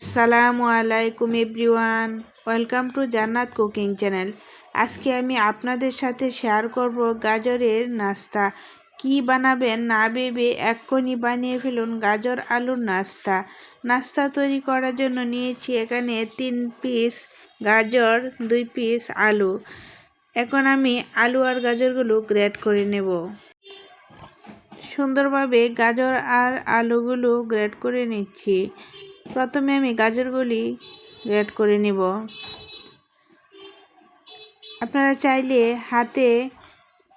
আসসালামু আলাইকুম everyone, welcome to জান্নাত কুকিং চ্যানেল। আজকে আমি আপনাদের সাথে শেয়ার করব গাজরের নাস্তা। কি বানাবেন না ভেবে এক্ষুনি বানিয়ে ফেলুন গাজর আলুর নাস্তা। নাস্তা তৈরি করার জন্য নিয়েছি এখানে 3 পিস গাজর, 2 পিস আলু। এখন আমি আলু আর গাজরগুলো গ্রেট করে নেব। সুন্দরভাবে গাজর আর আলুগুলো গ্রেট করে নিচ্ছি। প্রথমে আমি গাজরগুলি গ্রেট করে নিব। আপনারা চাইলে হাতে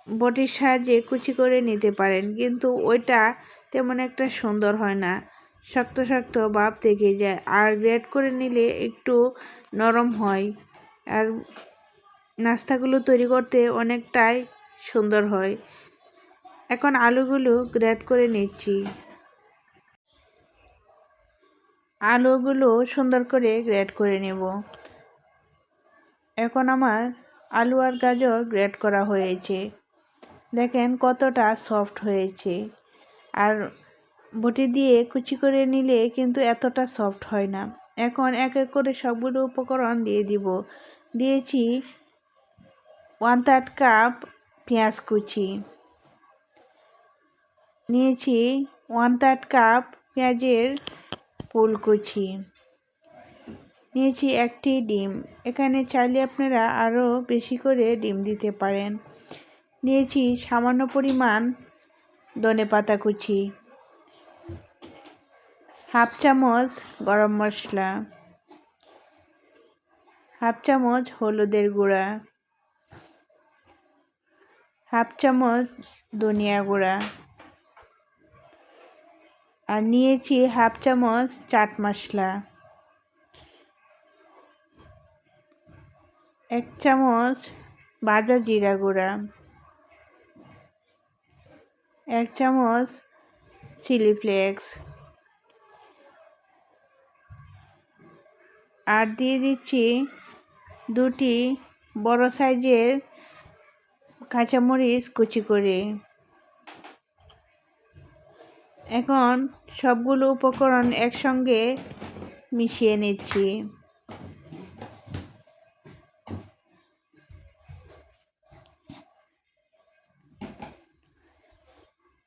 বটির সাহায্যে কুচি করে নিতে পারেন, কিন্তু ওইটা তেমন একটা সুন্দর হয় না, শক্ত শক্ত ভাব থেকে যায়। আর গ্রেট করে নিলে একটু নরম হয়, আর নাস্তাগুলো তৈরি করতে অনেকটাই সুন্দর হয়। এখন আলুগুলো গ্রেট করে নিচ্ছি। আলুগুলো সুন্দর করে গ্রেট করে নেব। এখন আমার আলু আর গাজর গ্রেট করা হয়েছে। দেখেন কতটা সফট হয়েছে। আর বটি দিয়ে কুচি করে নিলে কিন্তু এতটা সফট হয় না। এখন এক এক করে সবগুলো উপকরণ দিয়ে দিব। দিয়েছি 1/3 কাপ পেঁয়াজ কুচি, নিয়েছি 1/3 কাপ পেঁয়াজের ফুলকুচি, নিয়েছি একটি ডিম। এখানে চাইলে আপনারা আরও বেশি করে ডিম দিতে পারেন। নিয়েছি সামান্য পরিমাণ ধনেপাতা কুচি, হাফ চামচ গরম মশলা, হাফ চামচ হলুদের গুঁড়া, হাফ চামচ ধনিয়া গুঁড়া, আর নিয়েছি হাফ চামচ চাট মশলা, 1 চামচ ভাজা জিরা গুঁড়া, 1 চামচ চিলি ফ্লেক্স, আর দিয়ে দিচ্ছি 2টি বড় সাইজের কাঁচামরিচ কুচি করে। এখন সবগুলো উপকরণ একসঙ্গে মিশিয়ে নিচ্ছি।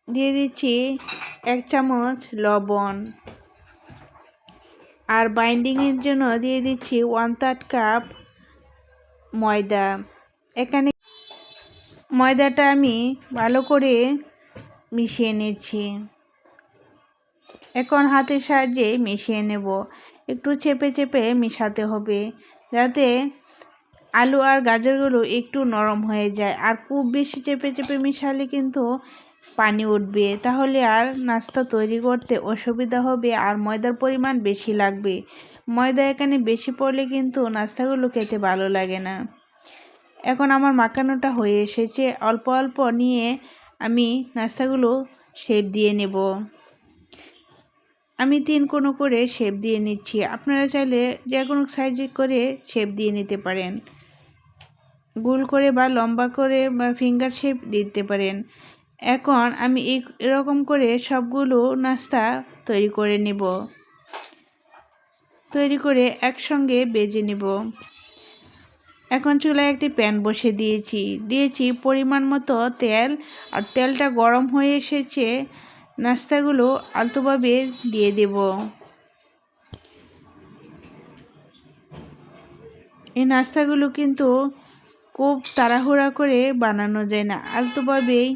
দিয়ে দিচ্ছি 1 চামচ লবণ, আর বাইন্ডিংয়ের জন্য দিয়ে দিচ্ছি 1/3 কাপ ময়দা। এখানে ময়দাটা আমি ভালো করে মিশিয়ে নিচ্ছি। এখন হাতের সাহায্যে মিশিয়ে নেব। একটু চেপে চেপে মেশাতে হবে, যাতে আলু আর গাজরগুলো একটু নরম হয়ে যায়। আর খুব বেশি চেপে চেপে মেশালে কিন্তু পানি উঠবে, তাহলে আর নাস্তা তৈরি করতে অসুবিধা হবে, আর ময়দার পরিমাণ বেশি লাগবে। ময়দা এখানে বেশি পড়লে কিন্তু নাস্তাগুলো খেতে ভালো লাগে না। এখন আমার মাখানোটা হয়ে এসেছে। অল্প অল্প নিয়ে আমি নাস্তাগুলো শেপ দিয়ে নেব। আমি 3 কোণ করে শেপ দিয়ে নিচ্ছি। আপনারা চাইলে যে কোনো সাইজে করে শেপ দিয়ে নিতে পারেন, গোল করে বা লম্বা করে বা ফিঙ্গার শেপ দিতে পারেন। এখন আমি এরকম করে সবগুলো নাস্তা তৈরি করে নেব। তৈরি করে একসঙ্গে ভেজে নেব। এখন চুলায় একটি প্যান বসে দিয়েছি পরিমাণ মতো তেল, আর তেলটা গরম হয়ে এসেছে। নাস্তাগুলো আলতোভাবে দিয়ে দেব। এই নাস্তাগুলো কিন্তু খুব তাড়াহুড়া করে বানানো যায় না, আলতোভাবেই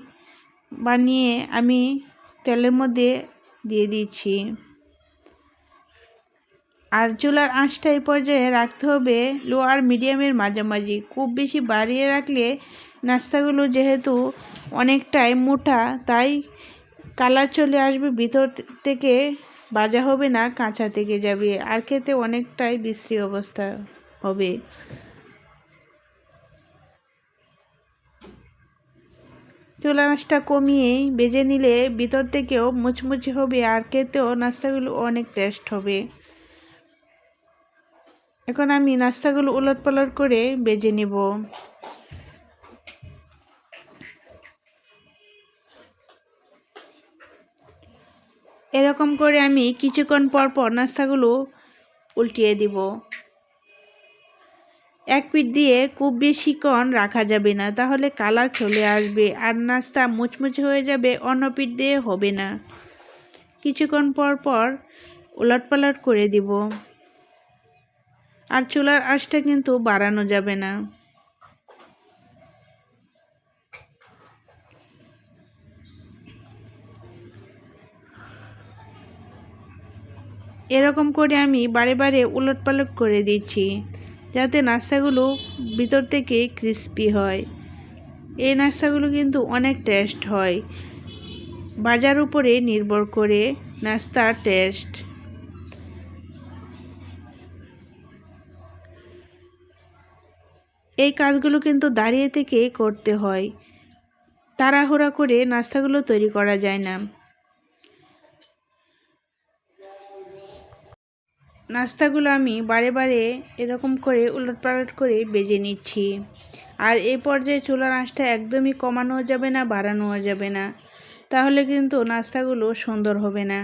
বানিয়ে আমি তেলের মধ্যে দিয়ে দিচ্ছি। আর চুলার আঁচটা এই পর্যায়ে রাখতে হবে লো আর মিডিয়ামের মাঝামাঝি। খুব বেশি বাড়িয়ে রাখলে নাস্তাগুলো যেহেতু অনেকটাই মোটা, তাই কালার চলে আসবে, ভিতর থেকে ভাজা হবে না, কাঁচা থেকে যাবে, আর খেতে অনেকটাই বিশ্রী অবস্থা হবে। চুলা আঁচটা কমিয়েই ভেজে নিলে ভিতর থেকেও মুচমুচে হবে, আর খেতেও নাস্তাগুলো অনেক টেস্ট হবে। এখন আমি নাস্তাগুলো উলটপালট করে ভেজে নেব। এরকম করে আমি কিছুক্ষণ পর পর নাস্তাগুলো উল্টিয়ে দিব। এক পিঠ দিয়ে খুব বেশিক্ষণ রাখা যাবে না, তাহলে কালার চলে আসবে আর নাস্তা মুচমুচে হয়ে যাবে, অন্য পিঠ দিয়ে হবে না। কিছুক্ষণ পর পর উলটপালট করে দিব। আর চুলার আঁচটা কিন্তু বাড়ানো যাবে না। এরকম করে আমি বারে বারে উলটপালট করে দিচ্ছি, যাতে নাস্তাগুলো ভিতর থেকে ক্রিস্পি হয়। এই নাস্তাগুলো কিন্তু অনেক টেস্ট হয়, বাজার উপরে নির্ভর করে নাস্তার টেস্ট। এই কাজগুলো কিন্তু দাঁড়িয়ে থেকে করতে হয়, তাড়াহুড়া করে নাস্তাগুলো তৈরি করা যায় না। নাস্তাগুলো আমি বারে বারে এরকম করে উলটপালট করে ভেজে নিচ্ছি। আর এই পর্যায়ে চুলার আঁচটা একদমই কমানো যাবে না, বাড়ানো যাবে না, তাহলে কিন্তু নাস্তাগুলো সুন্দর হবে না।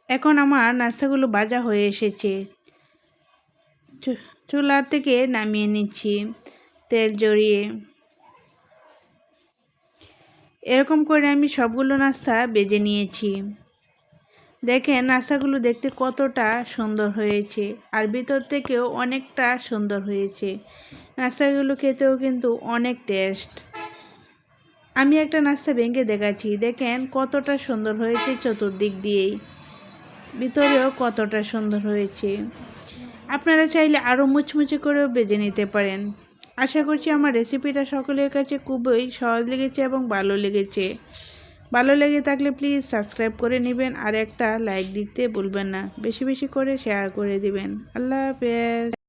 এখন আমার নাস্তাগুলো ভাজা হয়ে এসেছে, চুলা থেকে নামিয়ে নিচ্ছি তেল জড়িয়ে। এরকম করে আমি সবগুলো নাস্তা ভেজে নিয়েছি। দেখেন নাস্তাগুলো দেখতে কতটা সুন্দর হয়েছে, আর ভিতর থেকেও অনেকটা সুন্দর হয়েছে। নাস্তাগুলো খেতেও কিন্তু অনেক টেস্ট। আমি একটা নাস্তা ভেঙে দেখাচ্ছি, দেখেন কতটা সুন্দর হয়েছে, চতুর্দিক দিয়েই ভিতরেও কতটা সুন্দর হয়েছে। আপনারা চাইলে আরও মুচমুচে করেও ভেজে নিতে পারেন। আশা করছি আমার রেসিপিটা সকলের কাছে খুবই সহজ লেগেছে এবং ভালো লেগেছে। ভালো লেগে থাকলে প্লিজ সাবস্ক্রাইব করে নেবেন আর একটা লাইক দিতে ভুলবেন না। বেশি বেশি করে শেয়ার করে দিবেন। আল্লাহ হাফেজ।